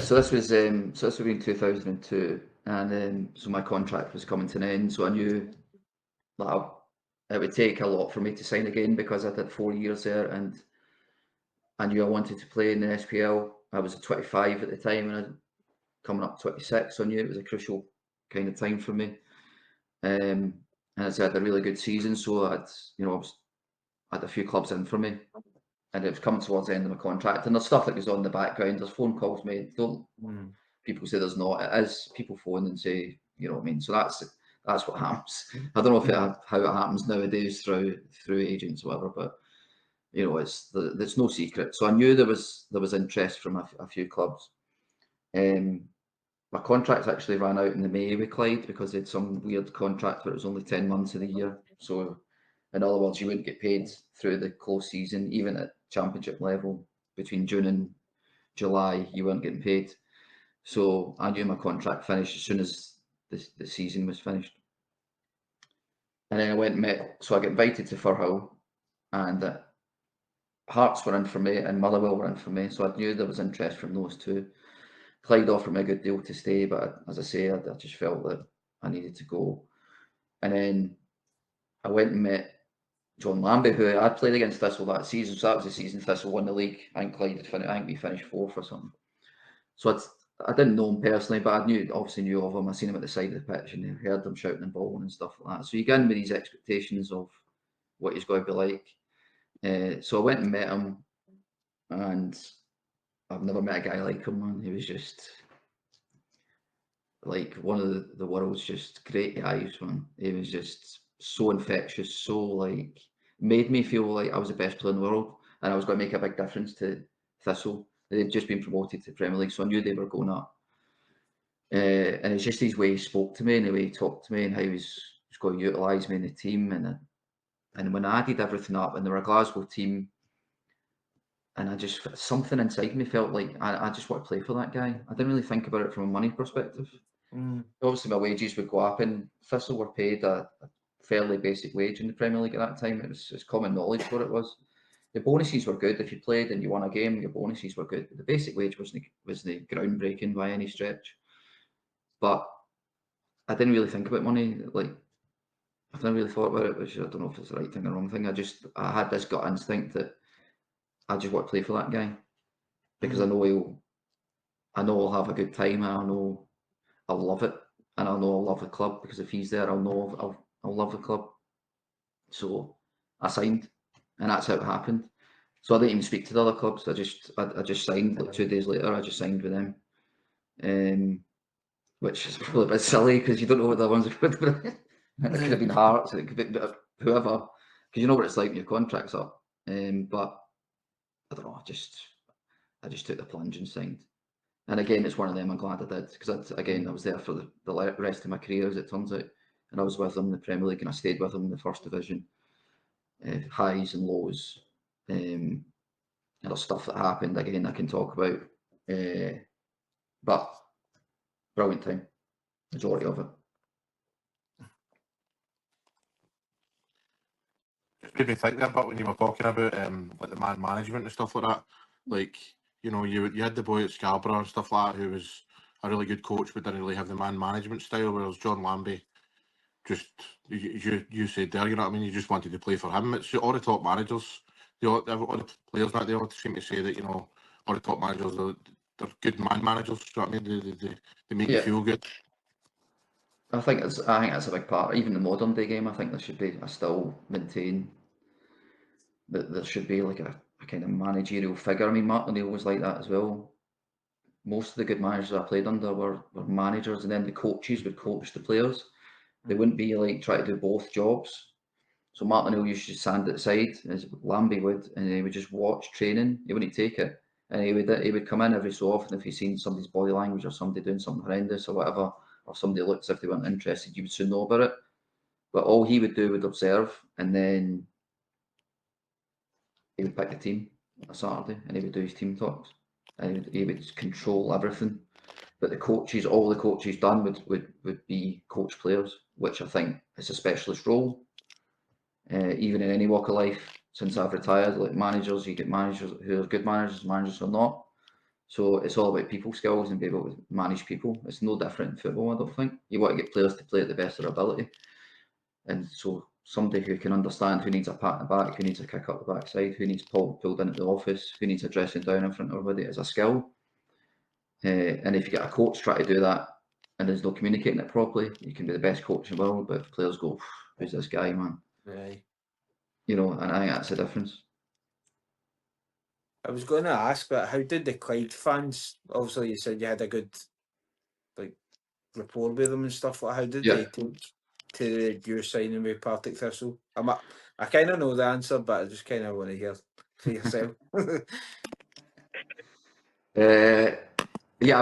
so this was in 2002, and so my contract was coming to an end. So I knew that it would take a lot for me to sign again because I did 4 years there, and I knew I wanted to play in the SPL. I was 25 at the time, and I'd coming up 26, so I knew it was a crucial kind of time for me. And as I had a really good season, so I had a few clubs in for me, and it was coming towards the end of my contract. And there's stuff that goes on in the background. There's phone calls made. Don't people say there's not? It is. People phone and say, you know what I mean. So that's what happens. I don't know how it happens nowadays through agents or whatever, but you know, there's no secret. So I knew there was interest from a few clubs. My contract actually ran out in the May with Clyde because they had some weird contract where it was only 10 months of the year. So, in other words, you wouldn't get paid through the close season, even at championship level. Between June and July, you weren't getting paid. So, I knew my contract finished as soon as the season was finished. And then I went and met, so I got invited to Firhill, and Hearts were in for me, and Motherwell were in for me. So, I knew there was interest from those two. Clyde offered me a good deal to stay, but as I say, I just felt that I needed to go. And then I went and met John Lambie, who I'd played against Thistle that season. So that was the season Thistle won the league. I think Clyde had finished. I think we finished fourth or something. So I didn't know him personally, but I obviously knew of him. I seen him at the side of the pitch and heard him shouting and bawling and stuff like that. So you get in with these expectations of what he's going to be like. So I went and met him, and I've never met a guy like him, man. He was just like one of the world's just great guys, man. He was just so infectious, so like made me feel like I was the best player in the world, and I was going to make a big difference to Thistle. They'd just been promoted to the Premier League, so I knew they were going up. And it's just his way he spoke to me and the way he talked to me and how he was going to utilise me in the team. And when I added everything up, and they were a Glasgow team, and I just, something inside me felt like I just want to play for that guy. I didn't really think about it from a money perspective. Obviously, my wages would go up, and Thistle were paid a fairly basic wage in the Premier League at that time. It's common knowledge what it was. The bonuses were good. If you played and you won a game, your bonuses were good. But the basic wage wasn't groundbreaking by any stretch. But I didn't really think about money. Like, I never really thought about it, which I don't know if it's the right thing or wrong thing. I had this gut instinct that I just want to play for that guy because I know I'll have a good time, and I know I'll love it, and I know I'll love the club because if he's there, I'll know I'll love the club. So I signed, and that's how it happened. So I didn't even speak to the other clubs. I just signed. Like 2 days later, I just signed with them, which is probably a bit silly because you don't know what the ones are going to be. It could have been Hearts, and it could be whoever, because you know what it's like when your contract's up. But I don't know. I just took the plunge and signed. And again, it's one of them I'm glad I did because I was there for the rest of my career, as it turns out. And I was with them in the Premier League, and I stayed with them in the First Division. Highs and lows, and there's stuff that happened again I can talk about. But brilliant time, majority of it. It made me think there, but when you were talking about like the man management and stuff like that, like, you know, you had the boy at Scarborough and stuff like that who was a really good coach but didn't really have the man management style, whereas John Lambie just, you said there, you know what I mean, you just wanted to play for him. It's all the top managers, all the players that they all seem to say that, you know, all the top managers they're good man managers, you know what I mean, they make you feel good. I think that's a big part. Even the modern day game, I think there should be. I still maintain that there should be like a kind of managerial figure. I mean, Martin O'Neill was like that as well. Most of the good managers I played under were managers, and then the coaches would coach the players. They wouldn't be like trying to do both jobs. So Martin O'Neill used to stand at the side, as Lambie would, and he would just watch training. He wouldn't take it, and he would come in every so often if he's seen somebody's body language or somebody doing something horrendous or whatever, or somebody looks as if they weren't interested, you would soon know about it. But all he would do would observe, and then he would pick the team on a Saturday, and he would do his team talks, and he would control everything. But all the coaches done would be coach players, which I think is a specialist role. Even in any walk of life, since I've retired, like managers, you get managers who are good managers who are not. So it's all about people skills and be able to manage people. It's no different in football, I don't think. You want to get players to play at the best of their ability. And so somebody who can understand who needs a pat in the back, who needs a kick up the backside, who needs pulled into the office, who needs a dressing down in front of everybody is a skill. And if you get a coach try to do that and there's no communicating it properly, you can be the best coach in the world, but if players go, who's this guy, man? Right. You know, and I think that's the difference. I was going to ask, but how did the Clyde fans? Obviously, you said you had a good rapport with them and stuff. How did they take to your signing with Partick Thistle? I kind of know the answer, but I just kind of want to hear for yourself. Yeah,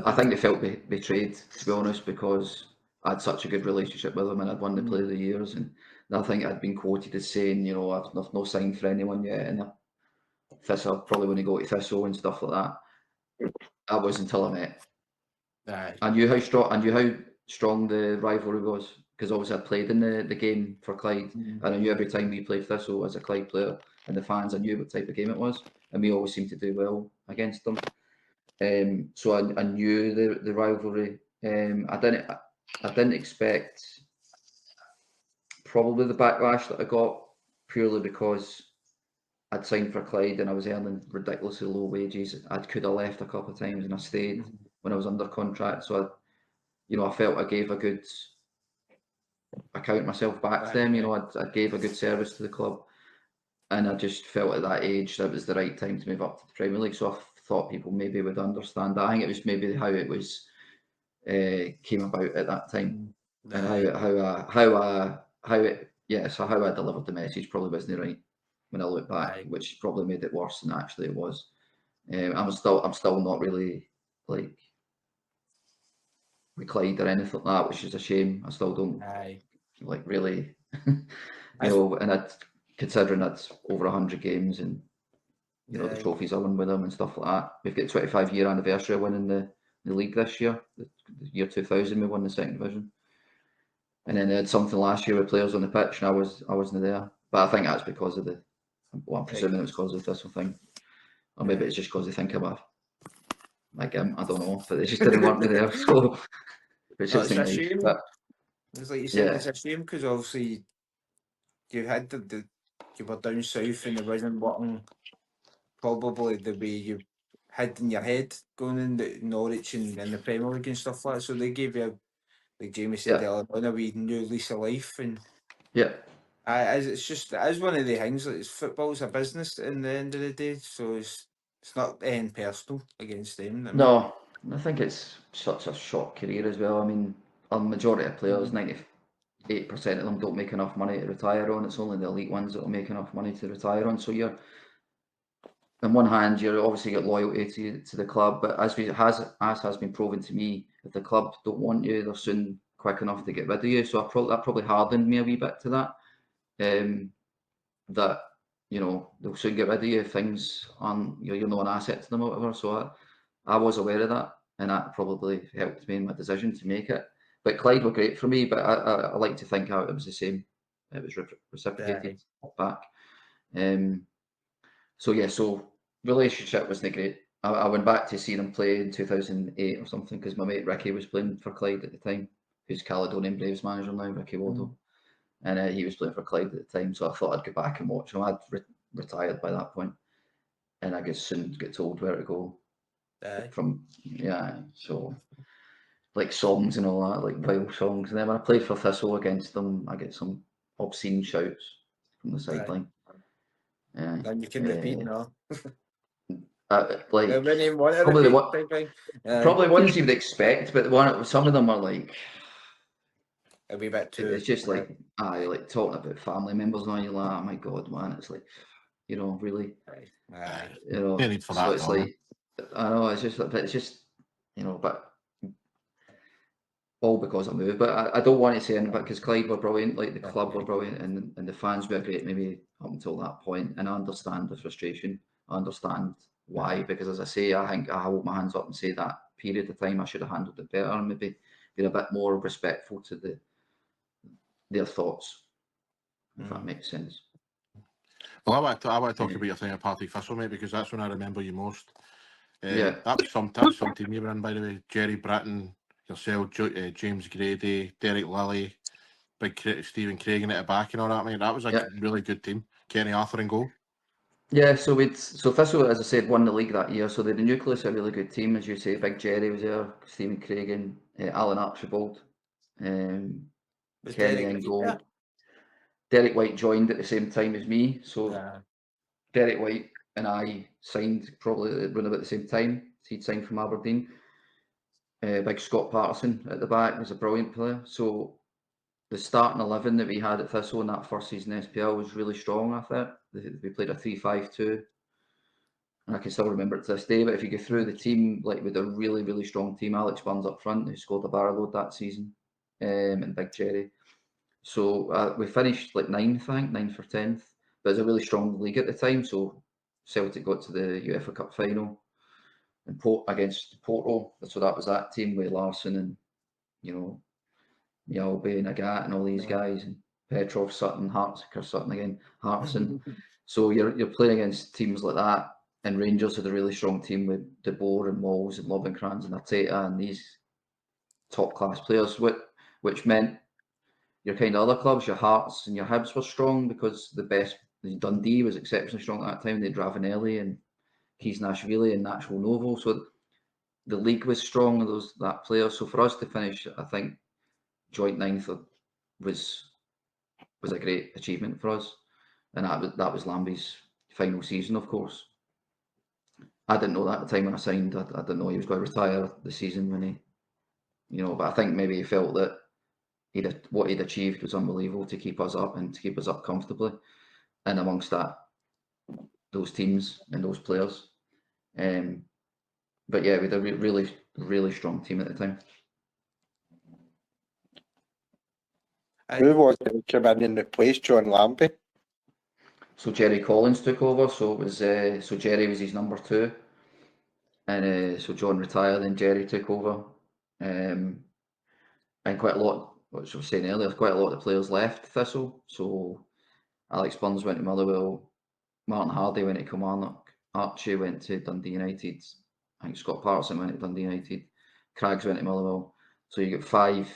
I think they felt betrayed, to be honest, because I had such a good relationship with them and I'd won the Player of the Years, and I think I'd been quoted as saying, you know, I've no signed for anyone yet, and Thistle probably when you go to Thistle and stuff like that. That was until I met. Aye. I knew how strong the rivalry was, because obviously I played in the game for Clyde, and I knew every time we played Thistle as a Clyde player, and the fans, I knew what type of game it was, and we always seemed to do well against them. So I knew the rivalry. I didn't expect probably the backlash that I got, purely because I'd signed for Clyde and I was earning ridiculously low wages. I could have left a couple of times and I stayed when I was under contract. So I felt I gave a good account of myself back to them. You know, I gave a good service to the club, and I just felt at that age that was the right time to move up to the Premier League. So I thought people maybe would understand that. I think it was maybe how it was came about at that time, and how I delivered the message probably wasn't right when I look back, which probably made it worse than actually it was. I'm still not really like with Clyde or anything like that, which is a shame. I still don't like really, and considering that's over 100 games and the trophies I won with them and stuff like that. We've got 25-year anniversary of winning the league this year. The year 2000 we won the second division, and then they had something last year with players on the pitch, and I wasn't there. But I think that's because of I'm presuming it was because of the Thistle thing, or maybe it's just because they think I'm I don't know, but they just didn't want me there. So it's a shame. But, it's like you said, it's a shame because obviously you had you were down south and it wasn't working probably the way you had in your head going into Norwich and the Premier League and stuff like that. So they gave you, like Jamie said earlier on, a wee new lease of life. And it's one of the things. Like, football's a business in the end of the day, so it's not anything personal against them. No, I think it's such a short career as well. I mean, a majority of players, 98% of them don't make enough money to retire on. It's only the elite ones that will make enough money to retire on. So you're, on one hand, you're obviously got loyalty to the club, but as has been proven to me, if the club don't want you, they're soon quick enough to get rid of you. So that probably hardened me a wee bit to that. That they'll soon get rid of you if things aren't you're not an asset to them or whatever. So I was aware of that, and that probably helped me in my decision to make it. But Clyde were great for me, but I like to think it was the same. It was reciprocated back. So relationship wasn't great. I went back to see them play in 2008 or something because my mate Ricky was playing for Clyde at the time, who's Caledonian Braves manager now, Ricky Waddle. And he was playing for Clyde at the time, so I thought I'd go back and watch him. I'd retired by that point, and I guess soon get told where to go. So like songs and all that, like vile songs. And then when I played for Thistle against them, I get some obscene shouts from the sideline. And you can repeat now. Probably the ones you'd expect, but some of them are like a wee bit too. It's just like like talking about family members now. You're like, oh my god, man! It's like, really, need for that. So it's like, I know it's just, but all because I moved. But I don't want to say anything because Clyde were brilliant, like the club were brilliant, and the fans were great. Maybe up until that point, and I understand the frustration. I understand why, because as I say, I think I hold my hands up and say that period of time I should have handled it better and maybe been a bit more respectful to their thoughts, if that makes sense. Well, I want to talk about your thing at Partick Thistle, mate, because that's when I remember you most. That was some team you were in, by the way. Jerry Britton, yourself, James Grady, Derek Lilly, big Stephen Craigan at the back and all that, mate. That was a really good team. Kenny Arthur in goal. Yeah, so Thistle, as I said, won the league that year. So the nucleus, a really good team, as you say. Big Jerry was there, Stephen Craigan, Alan Archibald, Kenny in goal. Derek White joined at the same time as me, so Derek White and I signed probably around about the same time. He'd signed from Aberdeen. Big Scott Patterson at the back was a brilliant player. So the starting 11 that we had at Thistle in that first season SPL was really strong, I thought. We played a 3-5-2. And I can still remember it to this day, but if you go through the team, like with a really, really strong team, Alex Burns up front, who scored a barrel load that season, and Big Jerry. So we finished like 9th, I think, 9th or 10th. But it was a really strong league at the time, so Celtic got to the UEFA Cup final and against Porto. So that was that team with Larson and, Mjallby and Agat and all these guys, and Petrov, Sutton, Sutton again, Hartson. So you're playing against teams like that, and Rangers had a really strong team with De Boer and Walls and Lovenkrands and Arteta and these top class players, which meant your kind of other clubs, your Hearts and your Hibs were strong because Dundee was exceptionally strong at that time. They had Ravanelli and Keysnashvili and Nashville Novo. So the league was strong, that player. So for us to finish, I think, joint 9th was a great achievement for us. And that was Lambie's final season, of course. I didn't know that at the time when I signed. I didn't know he was going to retire the season when he, but I think maybe he felt that what he'd achieved was unbelievable to keep us up and to keep us up comfortably. And amongst that, those teams and those players. But yeah, we had a really, really strong team at the time. Who was it who came in and replaced John Lambie? So Jerry Collins took over. So it was so Jerry was his number 2, and so John retired, and Jerry took over. And quite a lot, which I was saying earlier, quite a lot of the players left Thistle. So Alex Burns went to Motherwell, Martin Hardy went to Kilmarnock, Archie went to Dundee United. I think Scott Patterson went to Dundee United, Craggs went to Motherwell. So you get 5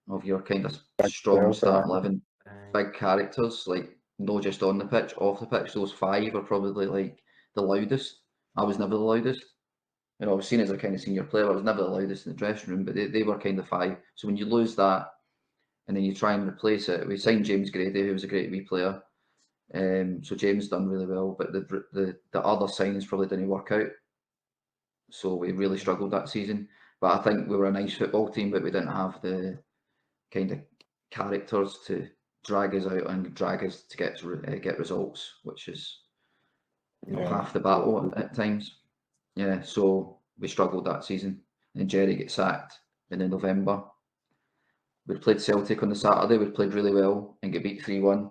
of your kind of strong starting 11 big characters, like not just on the pitch, off the pitch. Those 5 are probably like the loudest. I was never the loudest. I was seen as a kind of senior player. I was never the loudest in the dressing room, but they were kind of 5. So when you lose that, and then you try and replace it, we signed James Grady, who was a great wee player. So James done really well, but the other signings probably didn't work out. So we really struggled that season. But I think we were a nice football team, but we didn't have the kind of characters to drag us out and drag us to get results, which is half the battle at times. Yeah, so we struggled that season. And Jerry gets sacked in November. We played Celtic on the Saturday. We played really well and get beat 3-1,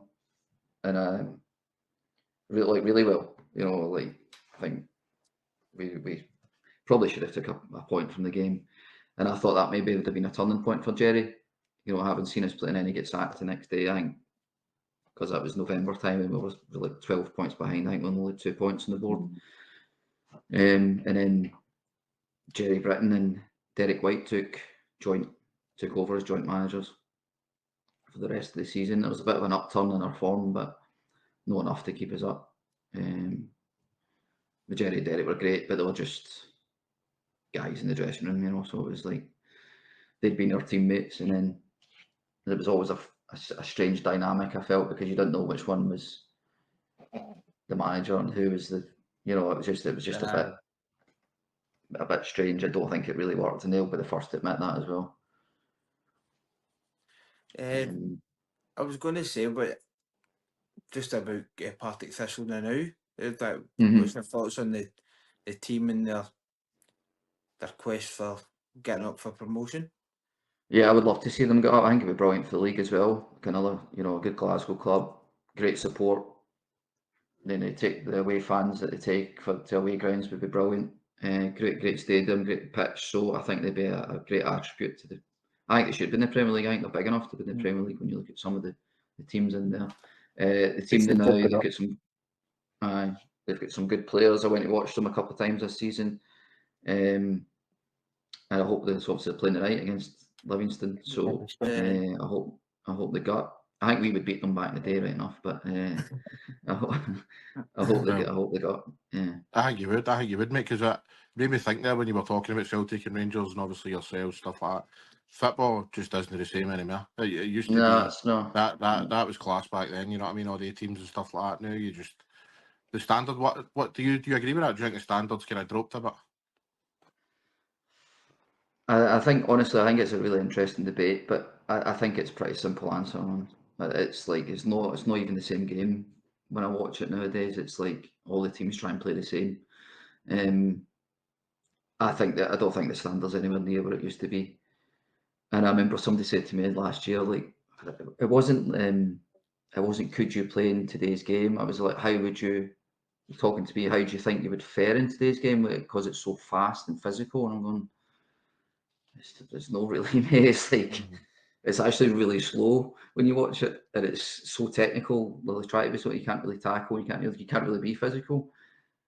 and really well. I think we probably should have took a point from the game, and I thought that maybe would have been a turning point for Jerry. Having seen us play and then he gets sacked the next day, I think, because that was November time and we were like 12 points behind. I think we only had 2 points on the board. And then Jerry Britton and Derek White took over as joint managers for the rest of the season. There was a bit of an upturn in our form, but not enough to keep us up. Jerry and Derek were great, but they were just guys in the dressing room, so it was like they'd been our teammates, and then there was always a strange dynamic, I felt, because you didn't know which one was the manager and who was the, it was just a bit strange. I don't think it really worked, and they'll be the first to admit that as well. I was going to say, but just about Partick Thistle now. What's your thoughts on the team and their quest for getting up for promotion? Yeah, I would love to see them get up. I think it'd be brilliant for the league as well. Another, a good Glasgow club, great support. Then they take the away fans that they take to away grounds would be brilliant. Great stadium, great pitch. So I think they'd be a great attribute to the. I think they should be in the Premier League. I think they're big enough to be in the Premier League when you look at some of the teams in there. The team now, they've got some good players. I went to watch them a couple of times this season. and I hope they're obviously playing tonight against Livingston. So I hope they got. I think we would beat them back in the day, right enough. But I hope they got. Yeah. I think you would, mate, because it made me think there when you were talking about Celtic and Rangers and obviously yourselves, stuff like that. Football just isn't the same anymore. It used to be It's not. That was class back then. You know what I mean? All the teams and stuff like that. Now you just the standard. What do you agree with that? Do you think the standards kind of dropped a bit? I think honestly, I think it's a really interesting debate, but I think it's a pretty simple answer on. It's like it's not even the same game when I watch it nowadays. It's like all the teams try and play the same. I don't think the standard's anywhere near where it used to be. And I remember somebody said to me last year, like it wasn't could you play in today's game? I was like, how would you? Talking to me, how do you think you would fare in today's game because it's so fast and physical? And I'm going, it's not really me. It's like it's actually really slow when you watch it, and it's so technical. Well, they try to be so you can't really tackle, you can't really be physical.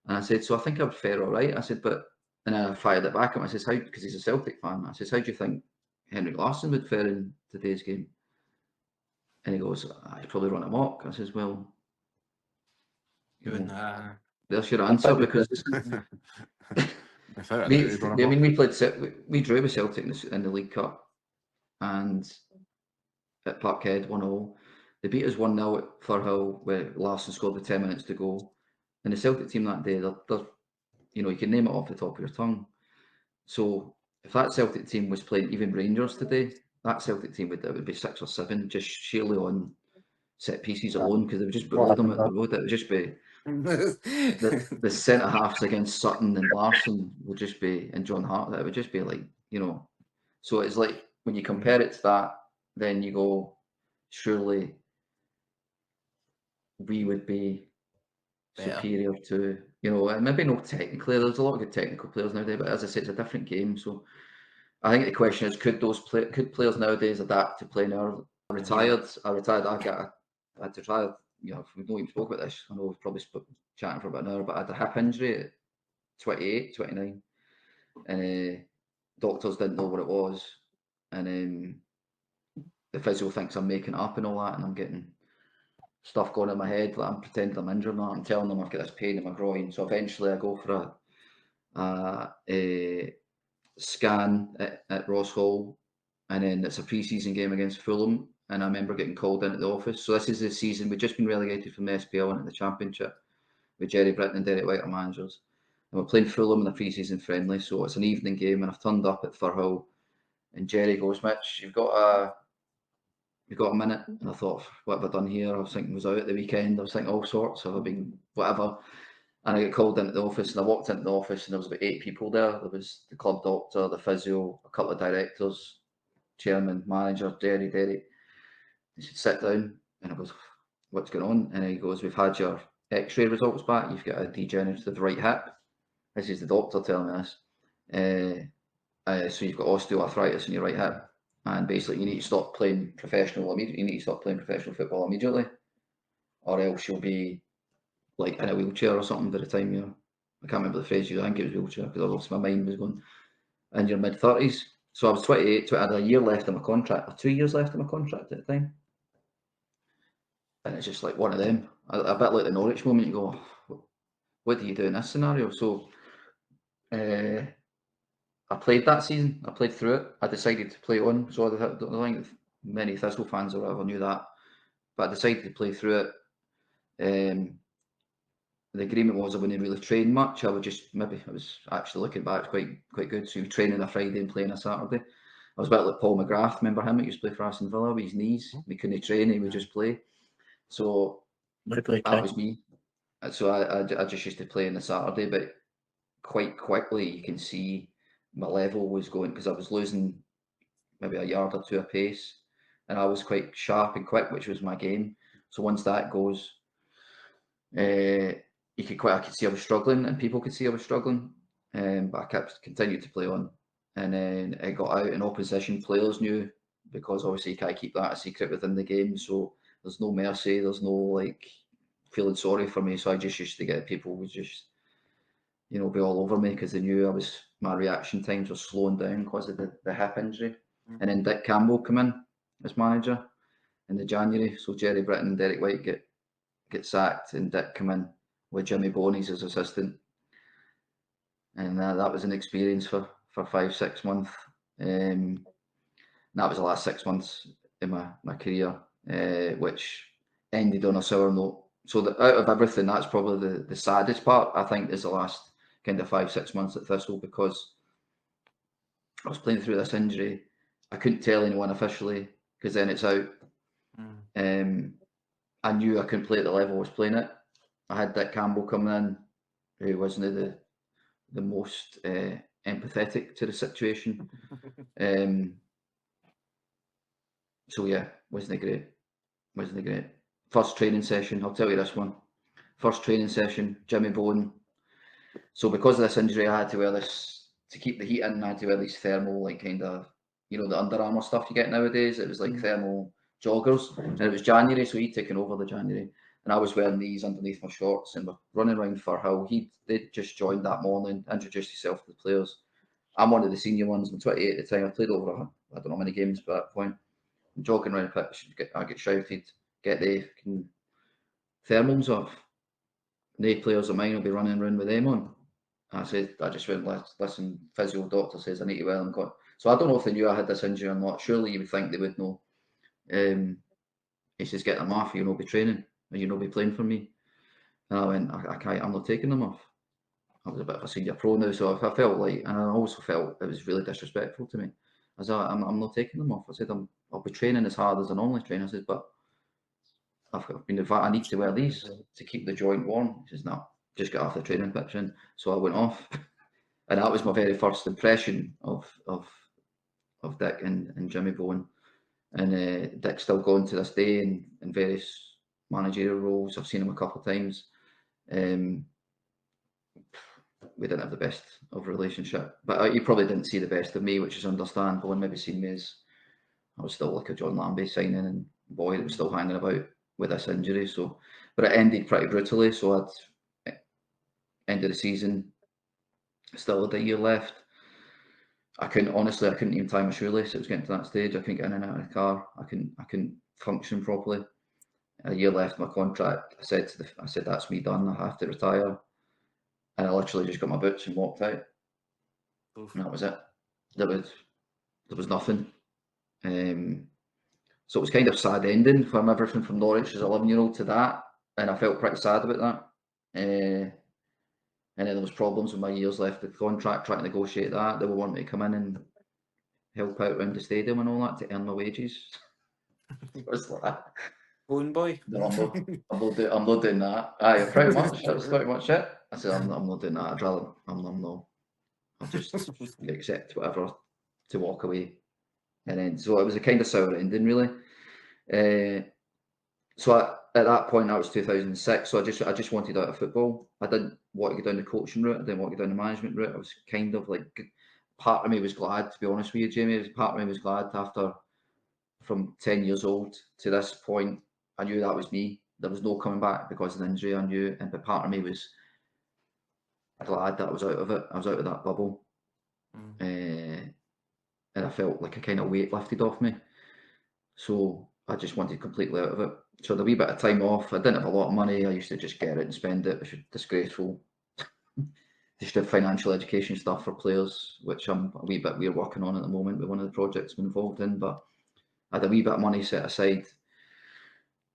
And I said, so I think I would fare all right. I said, but and I fired it back at him. I says, how? Because he's a Celtic fan. I says, how do you think Henrik Larsson would fare in today's game? And he goes, I'd probably run amok. I says, well, there's your answer because we drew with Celtic in the League Cup and at Parkhead 1-0. They beat us 1-0 at Firhill where Larsson scored with 10 minutes to go. And the Celtic team that day, they're you can name it off the top of your tongue. So if that Celtic team was playing even Rangers today, that Celtic team would be 6 or 7 just sheerly on set pieces alone because they would just bully them at the road. It would just be the centre halves against Sutton and Larsson would just be, and John Hart. It would just be like So it's like when you compare it to that, then you go, surely we would be superior to maybe not technically. There's a lot of good technical players nowadays, but as I said, it's a different game. So I think the question is, could players nowadays adapt to playing now? I retired. I had to try. We've not even spoke about this. I know we've probably chatting for about an hour, but I had a hip injury at 28, 29, and doctors didn't know what it was, and the physio thinks I'm making it up and all that, and I'm getting stuff going in my head, like I'm pretending I'm injured and that. I'm telling them I've got this pain in my groin. So eventually I go for a scan at Ross Hall, and then it's a pre-season game against Fulham, and I remember getting called into the office. So this is the season, we've just been relegated from the SPL into the Championship with Jerry Britton and Derek White, our managers. And we're playing Fulham in a pre-season friendly, so it's an evening game, and I've turned up at Firhill, and Jerry goes, Mitch, you've got a minute. And I thought, what have I done here? I was thinking, was out at the weekend. I was thinking all sorts. Have I been whatever? And I get called into the office, and I walked into the office, and there was about 8 people there. There was the club doctor, the physio, a couple of directors, chairman, manager, Derek. He said, sit down. And I goes, what's going on? And he goes, we've had your x-ray results back. You've got a degenerative right hip. This is the doctor telling me this. So you've got osteoarthritis in your right hip. And basically, you need to stop playing professional football immediately, or else you'll be like in a wheelchair or something by the time I can't remember the phrase you. I think it was wheelchair because obviously my mind was going in your mid-30s. So I was 28. I had a year left of my contract, or 2 years left of my contract at the time, and it's just like one of them. A bit like the Norwich moment. You go, what do you do in this scenario? So I played that season. I played through it. I decided to play on. So I don't think many Thistle fans or whatever knew that. But I decided to play through it. The agreement was I wouldn't really train much. I was actually looking back, it's quite good. So you train on a Friday and play on a Saturday. I was a bit like Paul McGrath. Remember him? He used to play for Aston Villa with his knees. We couldn't train. He would just play. So that was me. So I just used to play on the Saturday, but quite quickly you can see my level was going, because I was losing maybe a yard or two a pace, and I was quite sharp and quick, which was my game. So once that goes, I could see I was struggling, and people could see I was struggling, but I continued to play on, and then it got out, and opposition players knew, because obviously you can't keep that a secret within the game. So there's no mercy, there's no like feeling sorry for me. So I just used to get people would just be all over me because they knew I was my reaction times were slowing down because of the hip injury. And then Dick Campbell come in as manager in the January. So Jerry Britton and Derek White get sacked, and Dick come in with Jimmy Boney's as assistant. And that was an experience for 5-6 months. And that was the last 6 months in my career, which ended on a sour note. So out of everything, that's probably the saddest part, I think, is the last kind of 5-6 months at Thistle, because I was playing through this injury. I couldn't tell anyone officially because then it's out. I knew I couldn't play at the level I was playing at. I had Dick Campbell coming in, who wasn't the most empathetic to the situation. So yeah, wasn't great. First training session, I'll tell you this one. First training session, Jimmy Bowen. So because of this injury, I had to wear this, to keep the heat in, I had to wear these thermal, like kind of, you know, the Under Armour stuff you get nowadays. It was like thermal joggers, and it was January, so he'd taken over the January, and I was wearing these underneath my shorts, and we're running around Firhill. They'd just joined that morning, introduced himself to the players. I'm one of the senior ones. I'm 28 at the time. I played over, I don't know how many games by that point. I'm jogging around the pitch, I get shouted, get the thermals off. No players of mine will be running around with them on. I just went, listen, physio doctor says I need to wear them. So I don't know if they knew I had this injury or not. Surely you would think they would know. He says, get them off, you'll not be training, or you'll not be playing for me. And I went, I can't, I'm not taking them off. I was a bit of a senior pro now, so I felt like, and I also felt it was really disrespectful to me. I said, I'm not taking them off. I said, I'll be training as hard as I normally train. I said, but I need to wear these to keep the joint warm. He says, no, just get off the training pitch. And so I went off. And that was my very first impression of Dick and Jimmy Bowen. And Dick's still going to this day in various managerial roles. I've seen him a couple of times. We didn't have the best of relationship, but he probably didn't see the best of me, which is understandable, and maybe seen me as I was still like a John Lambie signing and boy that was still hanging about with this injury. So, but it ended pretty brutally. So I'd end of the season, still had a year left. I couldn't even tie my shoelace. It was getting to that stage. I couldn't get in and out of the car. I couldn't function properly. A year left my contract. I said that's me done. I have to retire. And I literally just got my boots and walked out. Oof. And that was it. There was nothing. So it was kind of sad ending from everything from Norwich as an 11-year-old to that, and I felt pretty sad about that. And then there was problems with my years left of the contract, trying to negotiate that. They were wanting me to come in and help out around the stadium and all that to earn my wages. It was like that. Bone boy. No, I'm not doing that. Aye, pretty much. That was pretty much it. I said, I'm not doing that. I'd rather, I'm not. I'll just accept whatever to walk away. And then, so it was a kind of sour ending, really. So at that point, that was 2006. So I just wanted out of football. I didn't want to go down the coaching route. I didn't want to go down the management route. I was kind of like, part of me was glad, to be honest with you, Jamie. Part of me was glad after, from 10 years old to this point, I knew that was me. There was no coming back because of the injury, I knew. But part of me was glad that I was out of it. I was out of that bubble. And I felt like a kind of weight lifted off me. So I just wanted completely out of it. So the wee bit of time off, I didn't have a lot of money. I used to just get it and spend it, which is disgraceful. Just the financial education stuff for players, which we're working on at the moment with one of the projects I'm involved in. But I had a wee bit of money set aside.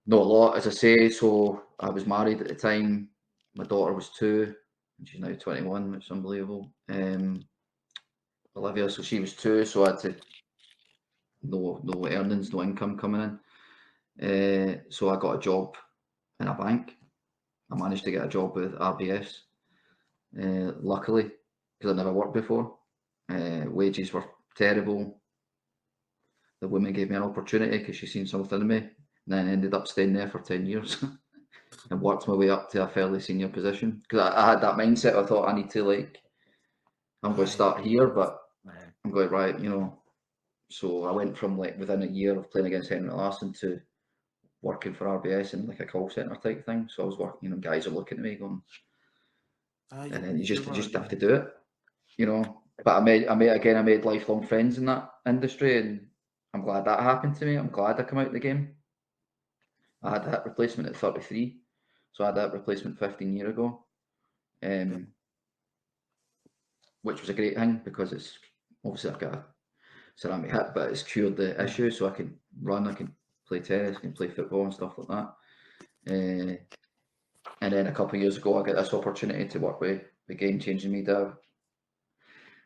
Not a lot, as I say. So I was married at the time. My daughter was 2, and she's now 21, which is unbelievable. Olivia, so she was 2, so I had to no earnings, no income coming in. So I got a job in a bank. I managed to get a job with RBS, luckily, because I never worked before. Wages were terrible. The woman gave me an opportunity because she seen something in me, and then I ended up staying there for 10 years and worked my way up to a fairly senior position. Because I had that mindset. I thought I need to, I'm going to start here, but I'm going, right, So I went from within a year of playing against Henry Larsson to working for RBS in a call centre type thing. So I was working, guys are looking at me going, and then you just have to do it, But I made lifelong friends in that industry, and I'm glad that happened to me. I'm glad I come out of the game. I had a hip replacement at 33, so I had a hip replacement 15 years ago, which was a great thing because it's obviously I've got a ceramic hip, but it's cured the issue, so I can run, I can play tennis, I can play football and stuff like that. And then a couple of years ago, I got this opportunity to work with the Game Changing Media,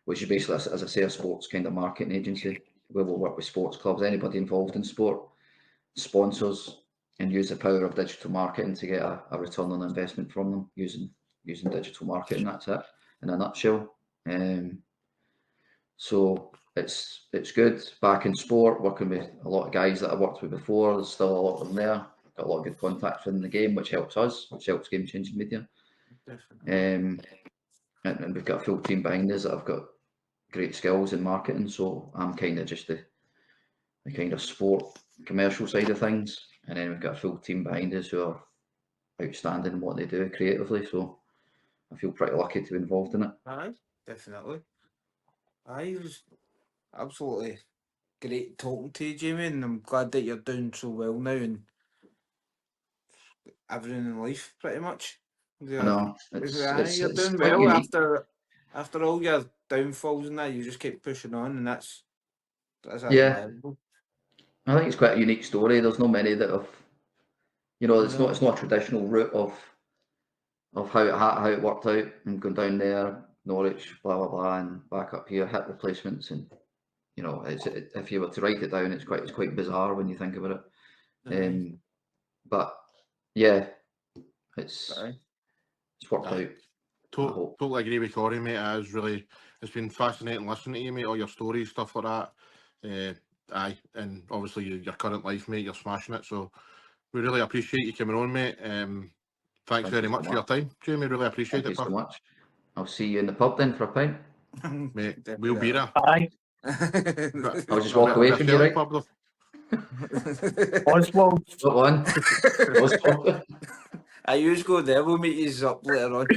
which is basically, as I say, a sports kind of marketing agency where we'll work with sports clubs, anybody involved in sport, sponsors, and use the power of digital marketing to get a return on investment from them using digital marketing. That's it in a nutshell. So it's good back in sport, working with a lot of guys that I worked with before. There's still a lot of them there. Got a lot of good contacts within the game, which helps us, which helps Game Changing Media. And we've got a full team behind us that have got great skills in marketing. So I'm kind of just the kind of sport commercial side of things, and then we've got a full team behind us who are outstanding in what they do creatively. So I feel pretty lucky to be involved in it. Aye, definitely. Aye, it was absolutely great talking to you, Jamie, and I'm glad that you're doing so well now and everything in life, pretty much. I know. You're doing well unique. After all your downfalls and that, you just keep pushing on, and that's admirable. I think it's quite a unique story. There's not many that have, it's not a traditional route of how it worked out and going down there, Norwich, blah blah blah, and back up here, hip replacements, and if you were to write it down, it's quite bizarre when you think about it. But yeah, it's worked out. Totally agree with Corey, mate. It's been fascinating listening to you, mate. All your stories, stuff like that. And obviously your current life, mate. You're smashing it. So we really appreciate you coming on, mate. Thanks very much for your time, Jamie. Really appreciate it. Thank you so much. I'll see you in the pub then for a pint. Mate, we'll be there. Aye. I'll just walk away from you, right? Oswald. What one? Oswald. I usually go there. We'll meet you up later on.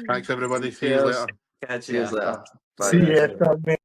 Thanks, everybody. See you later. Catch you later. Bye. See you later, mate.